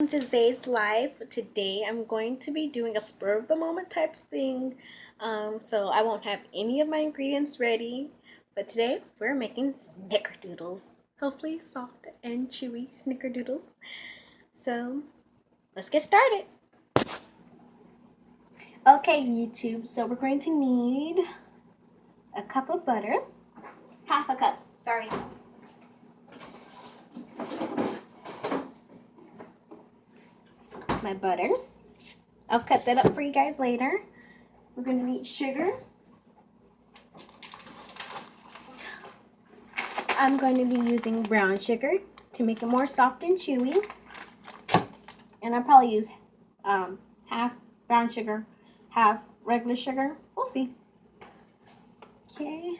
To Zayslife. Today I'm going to be doing a spur of the moment type thing. So I won't have any of my ingredients ready. But today we're making snickerdoodles. Hopefully soft and chewy snickerdoodles. So let's get started. Okay, YouTube. So we're going to need a cup of butter. Half a cup. Sorry. My butter. I'll cut that up for you guys later. We're going to need sugar. I'm going to be using brown sugar to make it more soft and chewy. And I'll probably use half brown sugar, half regular sugar. We'll see. Okay.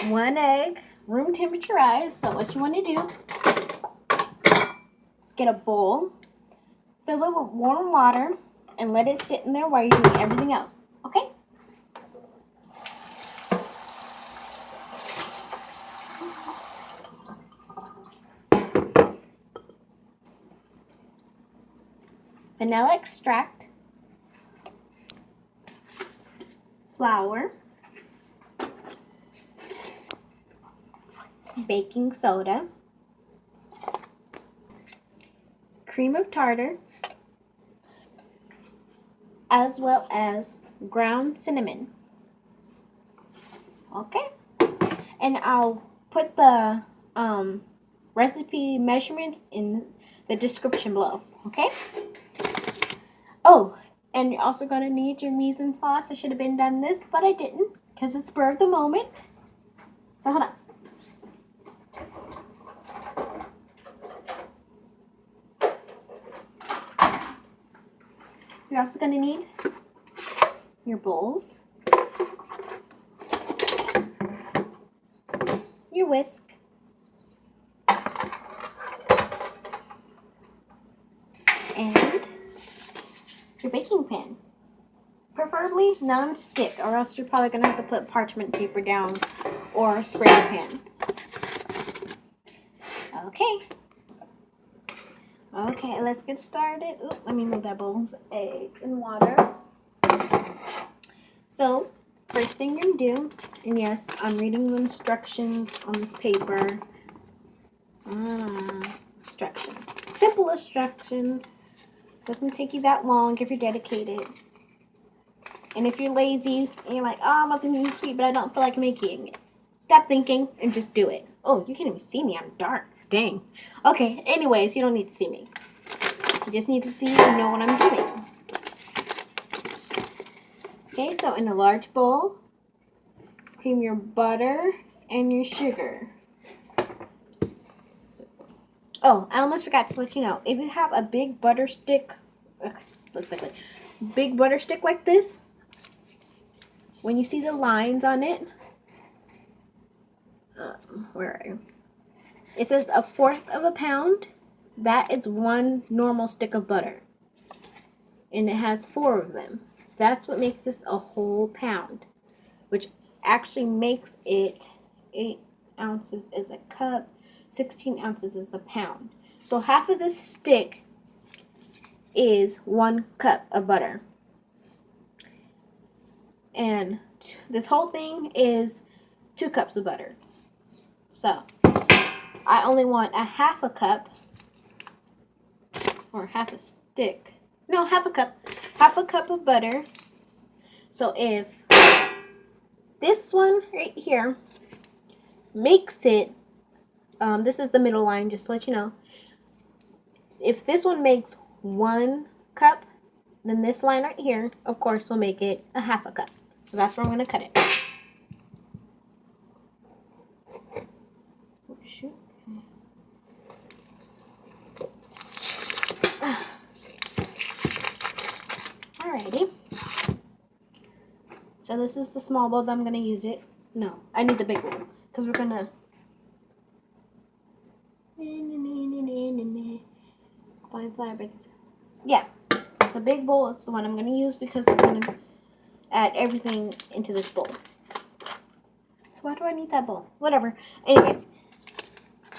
One egg, room temperature ice. So what you want to do is get a bowl, fill it with warm water, and let it sit in there while you're doing everything else. Okay? Vanilla extract, flour, baking soda, cream of tartar, as well as ground cinnamon. Okay? And I'll put the recipe measurements in the description below. Okay? Oh, and you're also going to need your mise en place. I should have been done this, but I didn't because it's spur of the moment. So hold on. You're also going to need your bowls, your whisk, and your baking pan. Preferably non-stick, or else you're probably going to have to put parchment paper down or a spray pan. Okay. Okay, let's get started. Ooh, let me move that bowl of egg and water. So, first thing you're going to do, and yes, I'm reading the instructions on this paper. Instructions. Simple instructions. Doesn't take you that long if you're dedicated. And if you're lazy and you're like, oh, I'm about to make sweet, but I don't feel like making it. Stop thinking and just do it. Oh, you can't even see me. I'm dark. Dang. Okay, anyways, you don't need to see me. You just need to see and know what I'm doing. Okay, so in a large bowl, cream your butter and your sugar. Oh, I almost forgot to let you know. If you have a big butter stick, looks like a big butter stick like this, when you see the lines on it, where are you? It says 1/4 of a pound. That is one normal stick of butter. And it has 4 of them. So that's what makes this a whole pound, which actually makes it 8 ounces is a cup, 16 ounces is a pound. So half of this stick is 1 cup of butter. And this whole thing is 2 cups of butter. So I only want a half a cup, or half a stick. No, half a cup. Half a cup of butter. So if this one right here makes it, this is the middle line, just to let you know. If this one makes 1 cup, then this line right here, of course, will make it a half a cup. So that's where I'm going to cut it. Oh, shoot. Alrighty. So this is the small bowl that I'm going to use it. No, I need the big one because we're going to... Yeah, the big bowl is the one I'm going to use because we're going to add everything into this bowl. So why do I need that bowl? Whatever. Anyways,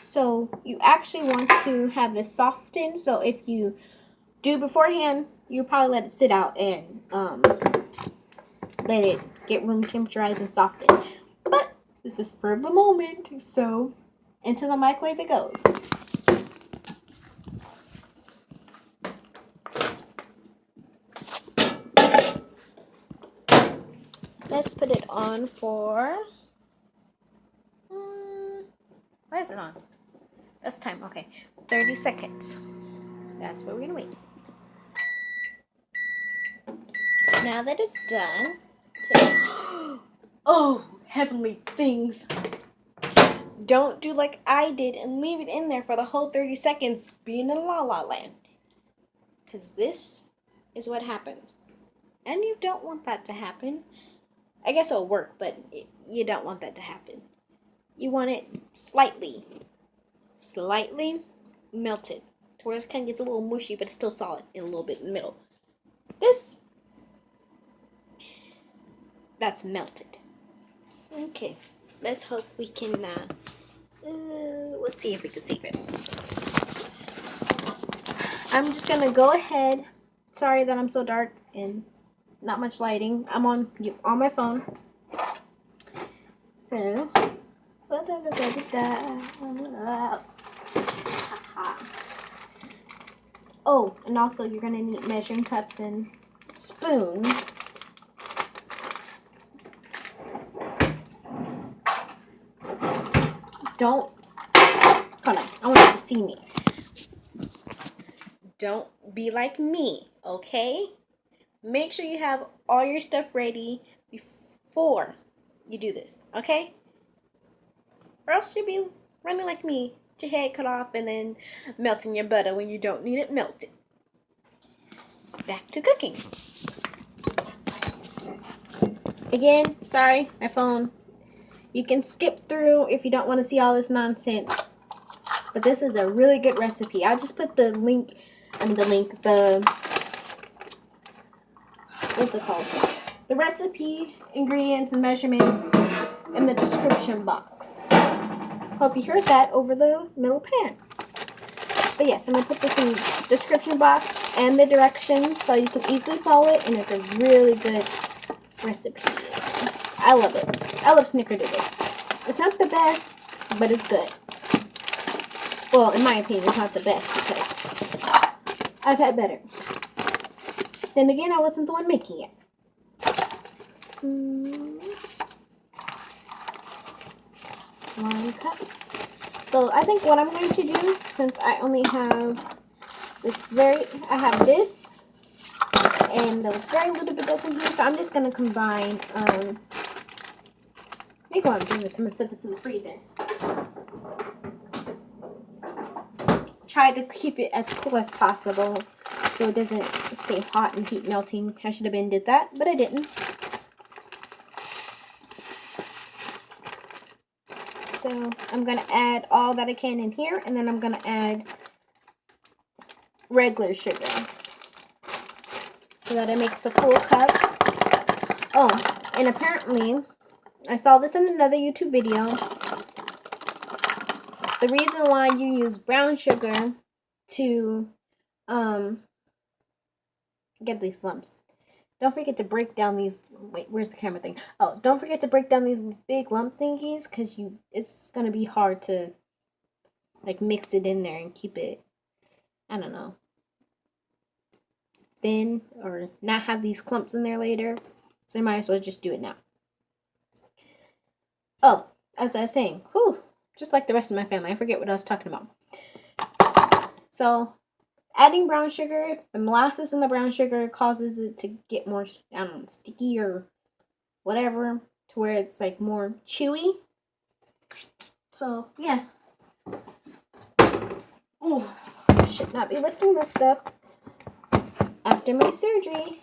so you actually want to have this soften. So if you do beforehand, you probably let it sit out and let it get room temperized and soften. But this is spur of the moment, so into the microwave it goes. Let's put it on for, why is it on? That's time, okay. 30 seconds. That's what we're gonna wait. Now that it's done, oh, heavenly things. Don't do like I did and leave it in there for the whole 30 seconds being in La La Land. Because this is what happens. And you don't want that to happen. I guess it'll work, but you don't want that to happen. You want it slightly melted. To where it kind of gets a little mushy, but it's still solid and a little bit in the middle. That's melted. Okay, let's hope we can, let's see if we can save it. I'm just going to go ahead. Sorry that I'm so dark and not much lighting. I'm on my phone. So, oh, and also you're going to need measuring cups and spoons. Don't, hold on, I want you to see me. Don't be like me, okay? Make sure you have all your stuff ready before you do this, okay? Or else you'll be running like me, with your head cut off and then melting your butter when you don't need it melted. Back to cooking. Again, sorry, my phone. You can skip through if you don't want to see all this nonsense. But this is a really good recipe. I'll just put the link, what's it called? The recipe, ingredients, and measurements in the description box. Hope you heard that over the middle pan. But yes, I'm going to put this in the description box and the directions so you can easily follow it. And it's a really good recipe. I love it. I love SNICKERDOODLE. It's not the best, but it's good. Well, in my opinion, it's not the best because I've had better. Then again, I wasn't the one making it. One cup. So I think what I'm going to do, since I only have I have this and the very little bit that's in here, so I'm just going to combine, maybe while I'm doing this, I'm going to set this in the freezer. Try to keep it as cool as possible so it doesn't stay hot and keep melting. I should have did that, but I didn't. So I'm going to add all that I can in here, and then I'm going to add regular sugar so that it makes a full cup. Oh, and apparently I saw this in another YouTube video. The reason why you use brown sugar to get these lumps. Don't forget to break down these, wait, where's the camera thing? Oh, don't forget to break down these big lump thingies because it's going to be hard to like mix it in there and keep it, I don't know, thin or not have these clumps in there later. So you might as well just do it now. Oh, as I was saying, whew, just like the rest of my family, I forget what I was talking about. So adding brown sugar, the molasses in the brown sugar causes it to get more, I don't know, sticky or whatever, to where it's like more chewy. So, yeah. Oh, I should not be lifting this stuff after my surgery.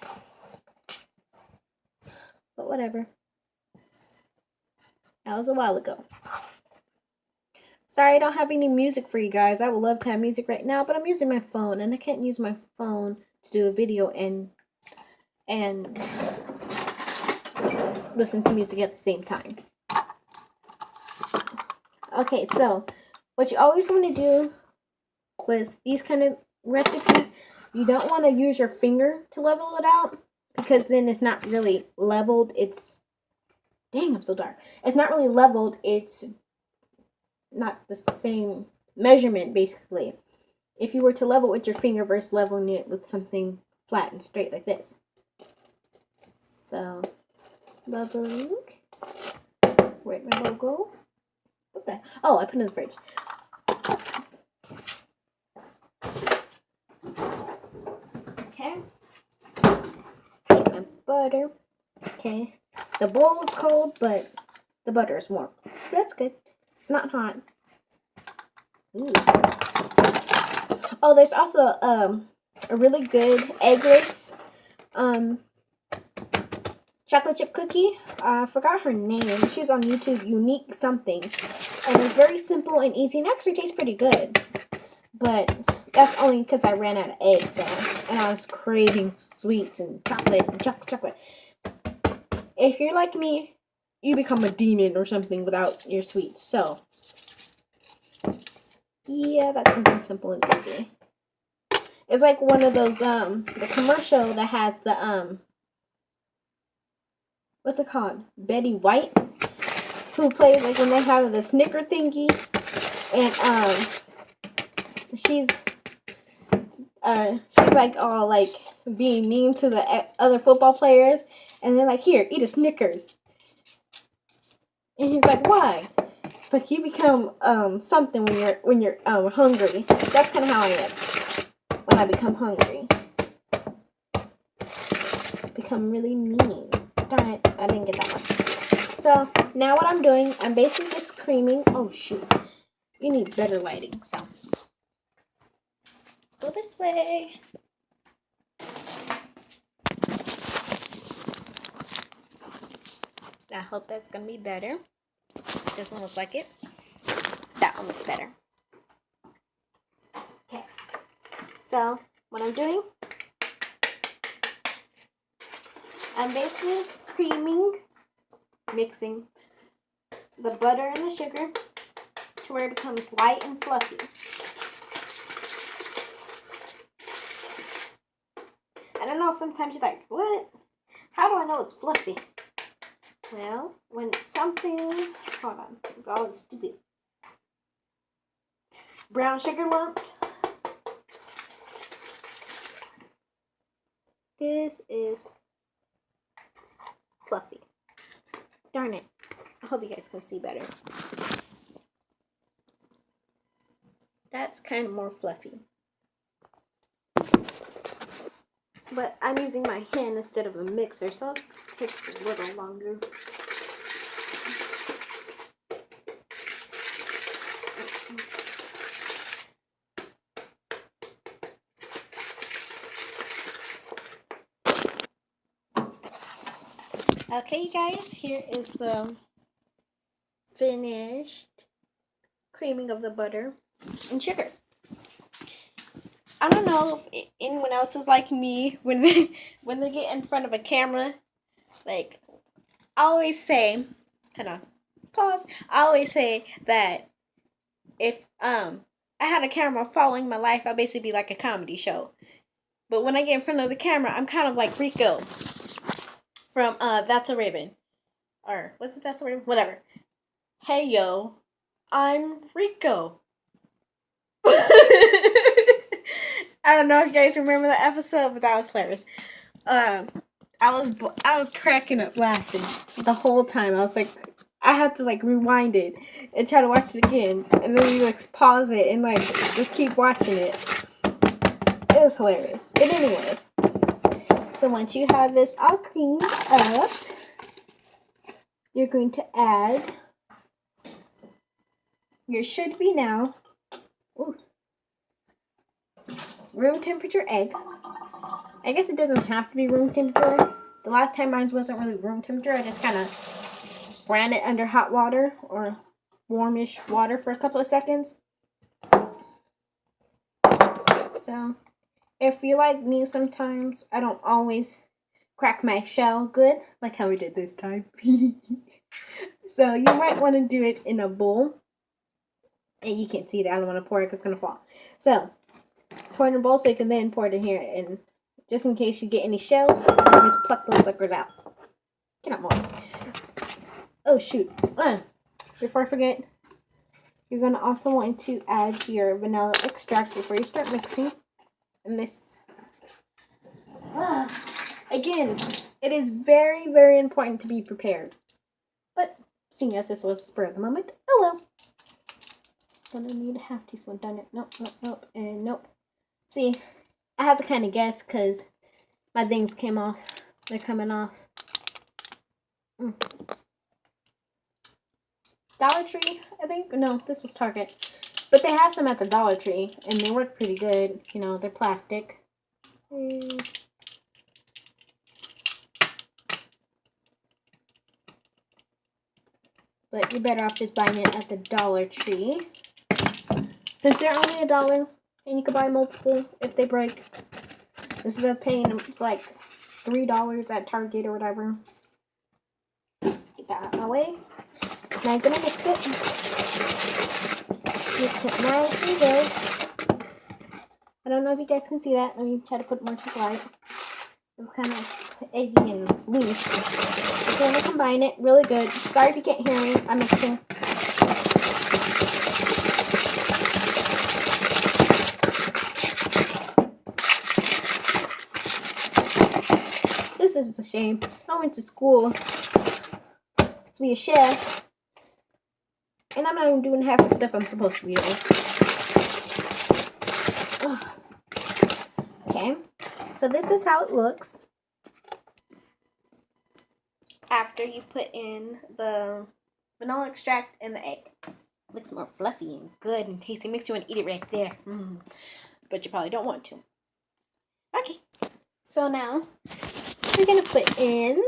But whatever. That was a while ago. Sorry I don't have any music for you guys. I would love to have music right now, but I'm using my phone, and I can't use my phone to do a video and listen to music at the same time. Okay, so what you always want to do with these kind of recipes, you don't want to use your finger to level it out, because then it's not really leveled. It's, dang, I'm so dark. It's not really leveled. It's not the same measurement, basically. If you were to level with your finger versus leveling it with something flat and straight like this. So, leveling. Where'd my logo? What the? Oh, I put it in the fridge. Okay. Get my butter. Okay. The bowl is cold, but the butter is warm. So that's good. It's not hot. Ooh. Oh, there's also a really good eggless chocolate chip cookie. I forgot her name. She's on YouTube, Unique something. And it's very simple and easy and actually tastes pretty good. But that's only because I ran out of eggs, and I was craving sweets and chocolate and chocolate. If you're like me, you become a demon or something without your sweets. So, yeah, that's something simple and easy. It's like one of those, the commercial that has the, what's it called? Betty White, who plays, like, when they have the Snicker thingy, and, she's like all like being mean to the other football players, and they're like, "Here, eat a Snickers." And he's like, "Why?" It's like you become something when you're hungry. That's kind of how I am when I become hungry. I become really mean. Darn it, I didn't get that one. So now what I'm doing, I'm basically just creaming. Oh shoot, you need better lighting. So go this way. I hope that's going to be better. Doesn't look like it. That one looks better. Okay. So, what I'm doing, I'm basically mixing the butter and the sugar to where it becomes light and fluffy. And I know sometimes you're like, what? How do I know it's fluffy? Well, when something, hold on, it's all stupid. Brown sugar lumps. This is fluffy. Darn it. I hope you guys can see better. That's kind of more fluffy. But I'm using my hand instead of a mixer, so it takes a little longer. Okay, you guys, here is the finished creaming of the butter and sugar. I don't know if anyone else is like me when they get in front of a camera. Like, I always say, hold on, pause. I always say that if I had a camera following my life, I'd basically be like a comedy show. But when I get in front of the camera, I'm kind of like Rico from That's a Raven. Or, was it That's a Raven? Whatever. Hey, yo, I'm Rico. I don't know if you guys remember that episode, but that was hilarious. I was cracking up laughing the whole time. I was like, I had to like rewind it and try to watch it again, and then you like pause it and like just keep watching it. It was hilarious. But anyways, so once you have this all cleaned up, you're going to add your should be now. Ooh. Room temperature egg. I guess it doesn't have to be room temperature. The last time mine wasn't really room temperature. I just kind of ran it under hot water or warmish water for a couple of seconds. So, if you like me sometimes, I don't always crack my shell good, like how we did this time. So you might want to do it in a bowl. And you can't see it. I don't want to pour it because it's going to fall. So pour it in a bowl so you can then pour it in here. And just in case you get any shells, you just pluck those suckers out. Get out more. Oh, shoot. Before I forget, you're going to also want to add your vanilla extract before you start mixing. And this, again, it is very, very important to be prepared. But seeing as this was a spur of the moment, oh well. Gonna need a half teaspoon. Darn it. Nope, nope, nope, and nope. See, I have to kind of guess because my things came off. They're coming off. Dollar Tree, I think. No, this was Target. But they have some at the Dollar Tree, and they work pretty good. You know, they're plastic. But you're better off just buying it at the Dollar Tree. Since they're only $1, and you can buy multiple if they break. Instead of paying like $3 at Target or whatever. Get that out of my way. Now I'm gonna mix it. Mix it nice and good. I don't know if you guys can see that. Let me try to put more to the light. It's kind of eggy and loose. I'm gonna combine it really good. Sorry if you can't hear me. I'm mixing. This is a shame. I went to school to be a chef, and I'm not even doing half the stuff I'm supposed to be doing. Okay, so this is how it looks after you put in the vanilla extract and the egg. It looks more fluffy and good and tasty. Makes you want to eat it right there. But you probably don't want to. Okay, so now we're going to put in,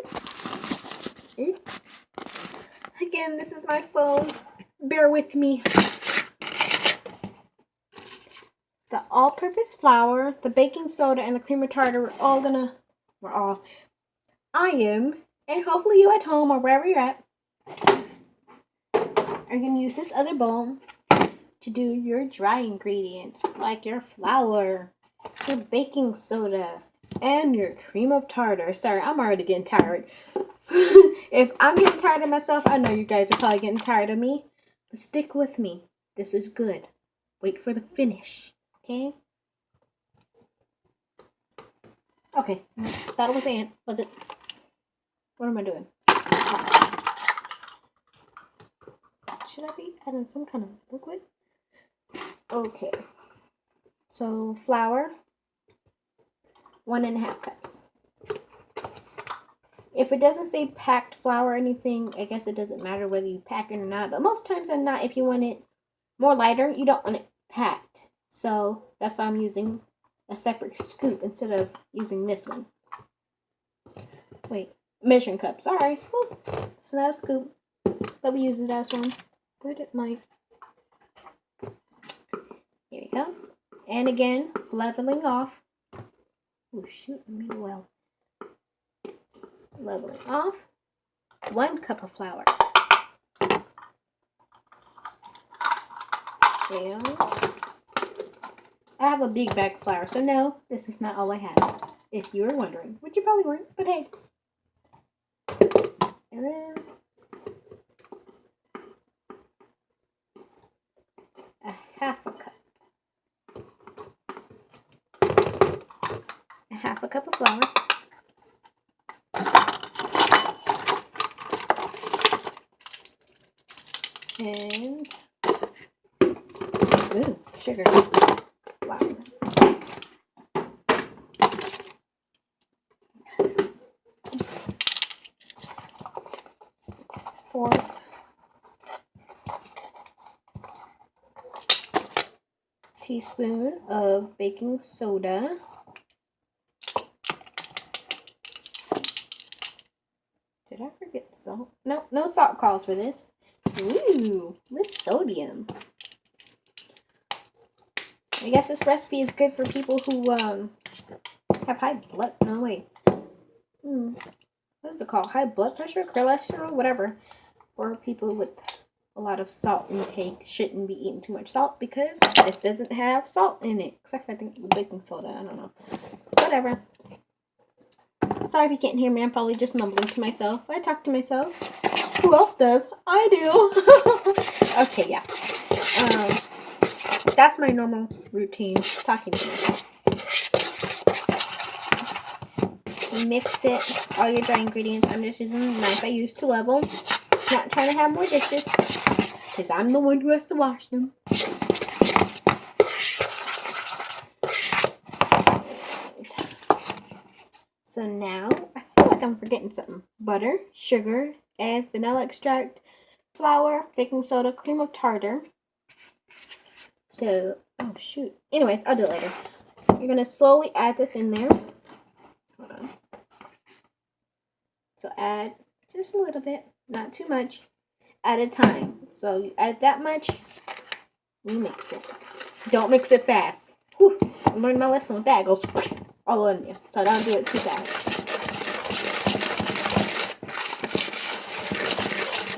again, this is my phone, bear with me, the all-purpose flour, the baking soda, and the cream of tartar. I am, and hopefully you at home or wherever you're at, are going to use this other bowl to do your dry ingredients, like your flour, your baking soda, and your cream of tartar. Sorry, I'm already getting tired. If I'm getting tired of myself, I know you guys are probably getting tired of me. But stick with me. This is good. Wait for the finish. Okay? Okay. That was it. Was it? What am I doing? Should I be adding some kind of liquid? Okay. So, flour. 1.5 cups. If it doesn't say packed flour or anything, I guess it doesn't matter whether you pack it or not. But most times I'm not. If you want it more lighter, you don't want it packed. So that's why I'm using a separate scoop instead of using this one. Wait, measuring cup. Sorry. Woo. It's not a scoop, but we use it as one. Where did my... Here we go. And again, leveling off. Oh shoot, I made a well. Leveling off. 1 cup of flour. And I have a big bag of flour, so no, this is not all I have. If you were wondering, which you probably weren't, but hey. And then a 1/2 cup. A 1/2 cup of flour. And sugar. Flour. 1/4 teaspoon of baking soda. Did I forget salt? No, no salt calls for this. Ooh, with sodium. I guess this recipe is good for people who have high blood. No, wait. what is it called? High blood pressure, cholesterol, whatever. Or people with a lot of salt intake shouldn't be eating too much salt because this doesn't have salt in it. Except for I think baking soda. I don't know. Whatever. Sorry if you can't hear me. I'm probably just mumbling to myself. I talk to myself. Who else does? I do. Okay, yeah. That's my normal routine, talking to myself. Mix it, all your dry ingredients. I'm just using the knife I used to level. Not trying to have more dishes, because I'm the one who has to wash them. So now, I feel like I'm forgetting something. Butter, sugar, egg, vanilla extract, flour, baking soda, cream of tartar. So, oh shoot. Anyways, I'll do it later. You're going to slowly add this in there. Hold on. So add just a little bit, not too much, at a time. So you add that much, you mix it. Don't mix it fast. Whew, I learned my lesson with that. It goes all in you. So don't do it too fast.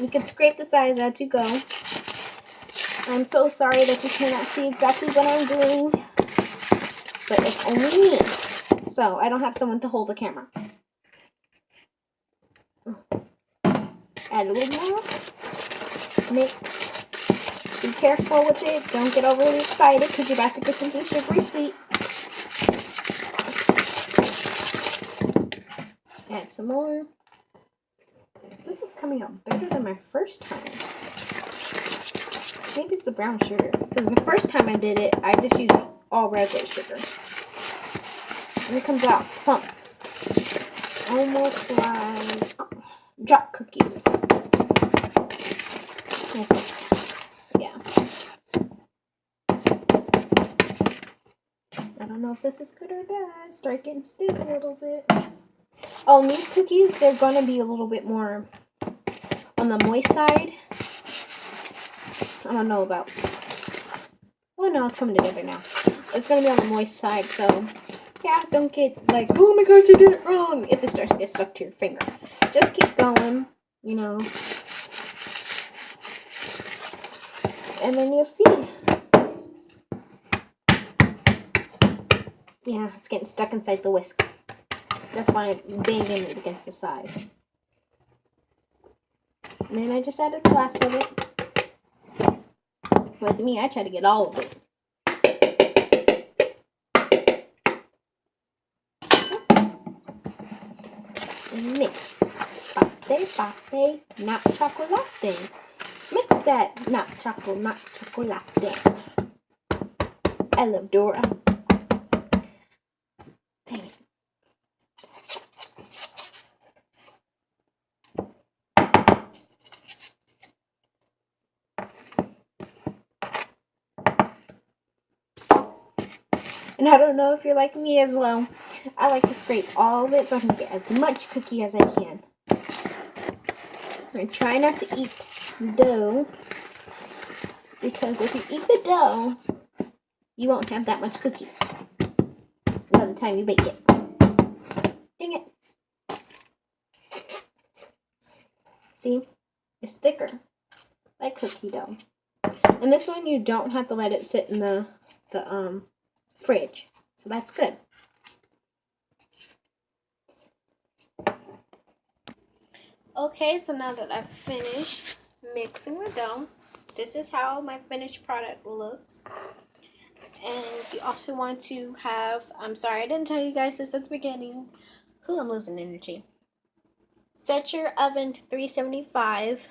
You can scrape the sides as you go. I'm so sorry that you cannot see exactly what I'm doing, but it's only me. So I don't have someone to hold the camera. Add a little more. Mix. Be careful with it. Don't get overly excited because you're about to get something sugary sweet. Add some more. This is coming out better than my first time. Maybe it's the brown sugar. Because the first time I did it, I just used all regular sugar. And it comes out plump. Almost like drop cookies. Okay. Yeah. I don't know if this is good or bad. Start getting stiff a little bit. Oh, and these cookies, they're going to be a little bit more on the moist side. I don't know about... Oh, no, it's coming together now. It's going to be on the moist side, so... Yeah, don't get like, oh my gosh, I did it wrong, if it starts to get stuck to your finger. Just keep going, you know. And then you'll see. Yeah, it's getting stuck inside the whisk. That's why I'm banging it against the side. And then I just added the last of it. With me, I try to get all of it. Mix. Pate, not chocolate. Mix that, not chocolate. I love Dora. Dang it. And I don't know if you're like me as well. I like to scrape all of it so I can get as much cookie as I can. And try not to eat the dough, because if you eat the dough, you won't have that much cookie by the time you bake it. Dang it. See? It's thicker, like cookie dough. And this one, you don't have to let it sit in the fridge. So that's good. Okay, so now that I've finished mixing the dough, this is how my finished product looks. And you also want to have, I'm sorry I didn't tell you guys this at the beginning. I'm losing energy. Set your oven to 375.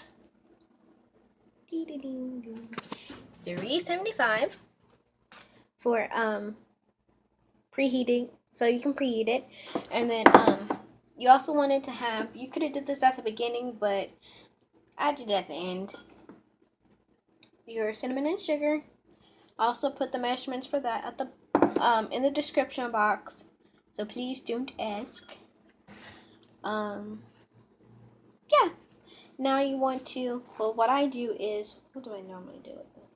375 for preheating, so you can preheat it. And then you also wanted to have, you could have did this at the beginning, but I did it at the end. Your cinnamon and sugar. Also put the measurements for that at the in the description box, so please don't ask. Yeah. Now you want to, well, what I do is, what do I normally do with it?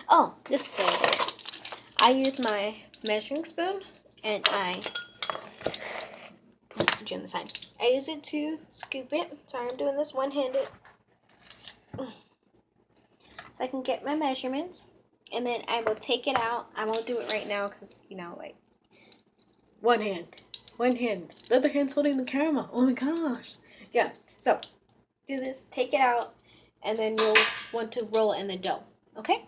Oh, this is what I do. I use my measuring spoon, and I put you on the side. I use it to scoop it. Sorry, I'm doing this one-handed. So I can get my measurements. And then I will take it out. I won't do it right now because, you know, like, one hand. One hand. The other hand's holding the camera. Oh my gosh. Yeah. So, do this. Take it out. And then you'll want to roll it in the dough. Okay?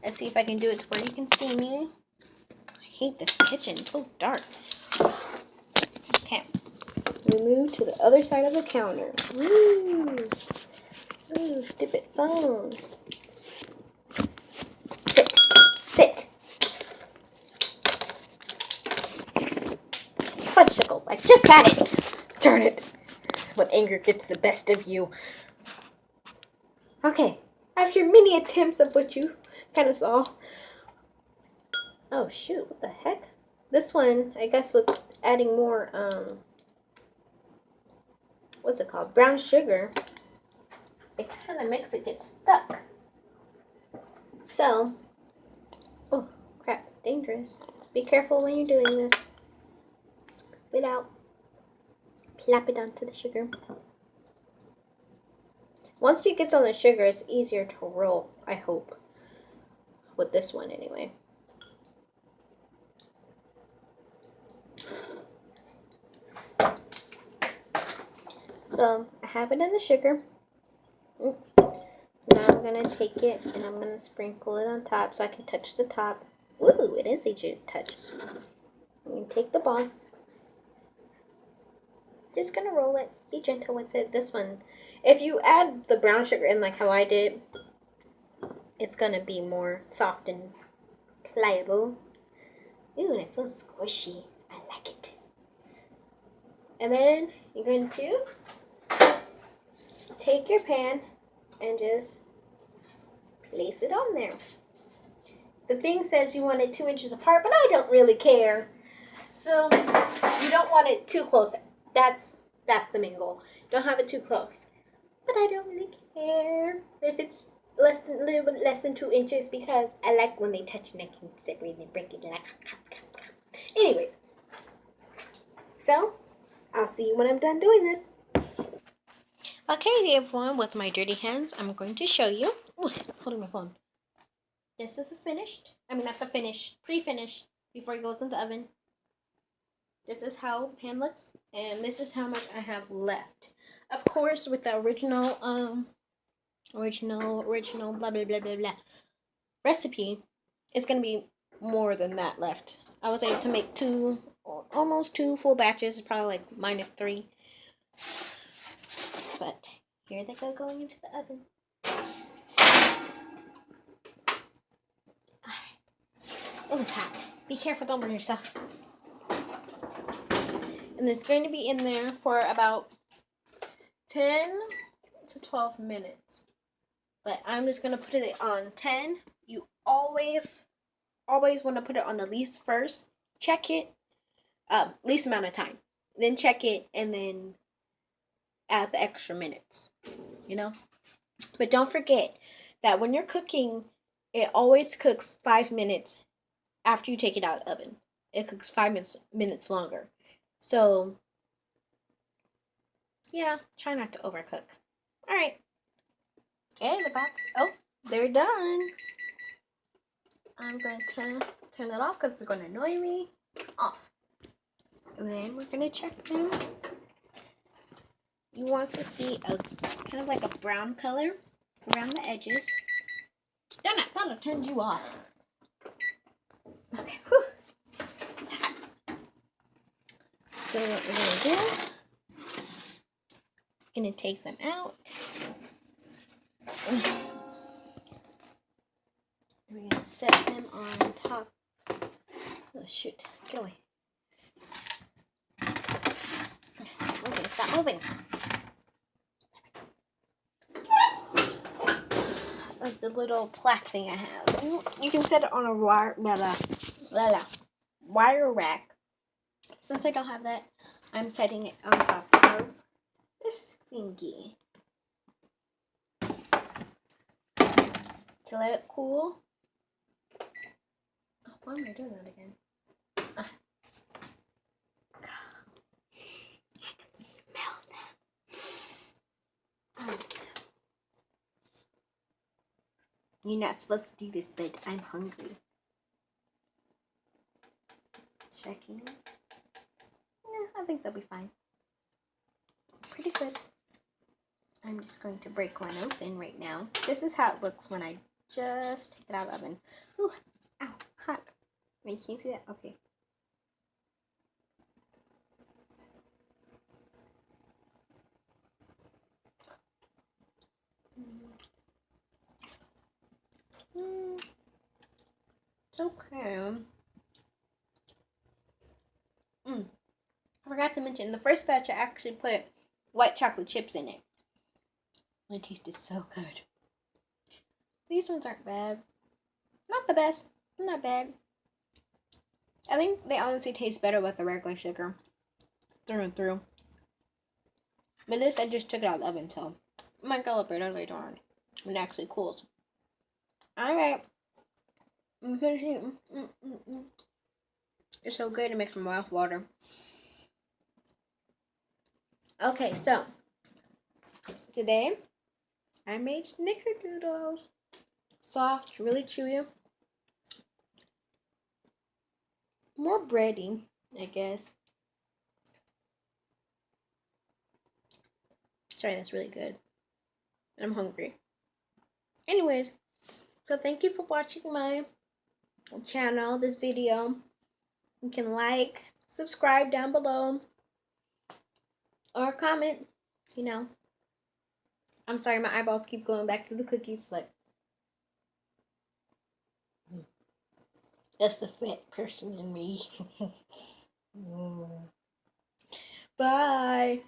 Let's see if I can do it to where you can see me. I hate this kitchen. It's so dark. Okay. We move to the other side of the counter. Woo! Ooh, stupid phone. Sit. Sit. Fudgesicles. I just had it. Darn it. When anger gets the best of you. Okay. After many attempts of what you kind of saw. Oh, shoot. What the heck? This one, I guess with adding more, what's it called? Brown sugar. It kind of makes it get stuck. So, oh, crap. Dangerous. Be careful when you're doing this. Scoop it out. Plop it onto the sugar. Once it gets on the sugar, it's easier to roll, I hope. With this one, anyway. So, I have it in the sugar. So now I'm going to take it and I'm going to sprinkle it on top so I can touch the top. Ooh, it is easy to touch. I'm going to take the ball. Just going to roll it. Be gentle with it. This one, if you add the brown sugar in like how I did, it's going to be more soft and pliable. Ooh, and it feels squishy. I like it. And then you're going to take your pan and just place it on there. The thing says you want it 2 inches apart, but I don't really care. So you don't want it too close. That's the main goal. Don't have it too close. But I don't really care if it's a little bit less than 2 inches because I like when they touch and I can separate and break it. Anyways, so I'll see you when I'm done doing this. Okay, everyone, with my dirty hands, I'm going to show you. Ooh, holding my phone. This is the finished. I mean, not the finished, pre-finished before it goes in the oven. This is how the pan looks, and this is how much I have left. Of course, with the original, blah, blah, blah, blah, blah, recipe, it's going to be more than that left. I was able to make almost two full batches, probably like -3. But here they go going into the oven. Alright. It was hot. Be careful, don't burn yourself. And it's going to be in there for about 10 to 12 minutes. But I'm just going to put it on 10. You always want to put it on the least first. Check it. Least amount of time. Then check it and then add the extra minutes. You know? But don't forget that when you're cooking, it always cooks 5 minutes after you take it out of the oven. It cooks 5 minutes longer. So, yeah, try not to overcook. Alright. Okay, the box. Oh, they're done. I'm going to turn that off because it's going to annoy me. Off. And then we're going to check them. You want to see a kind of like a brown color around the edges. Darn it, I thought I turned you off. Okay, whew. It's hot. So what we're going to do, going to take them out. We're going to set them on top. Oh, shoot. Get away. Stop moving. Like the little plaque thing I have. You can set it on a wire rack. Since I don't have that, I'm setting it on top of this thingy. To let it cool. Oh, why am I doing that again? Heckins. You're not supposed to do this, but I'm hungry. Checking. Yeah, I think they'll be fine. Pretty good. I'm just going to break one open right now. This is how it looks when I just take it out of the oven. Ooh, ow, hot. Wait, can you see that? Okay. It's okay. I forgot to mention, the first batch I actually put white chocolate chips in it. It tasted so good. These ones aren't bad. Not the best. Not bad. I think they honestly taste better with the regular sugar. Through and through. But this, I just took it out of the oven, so I might go up it later on when it actually cools. Alright. I'm finishing. It's so good, it makes my mouth water. Okay, so today I made snickerdoodles. Soft, really chewy. More bready, I guess. Sorry, that's really good. I'm hungry. Anyways, so thank you for watching my channel, this video. You can like, subscribe down below, or comment, you know. I'm sorry, my eyeballs keep going back to the cookies. Like, that's the fat person in me. Bye.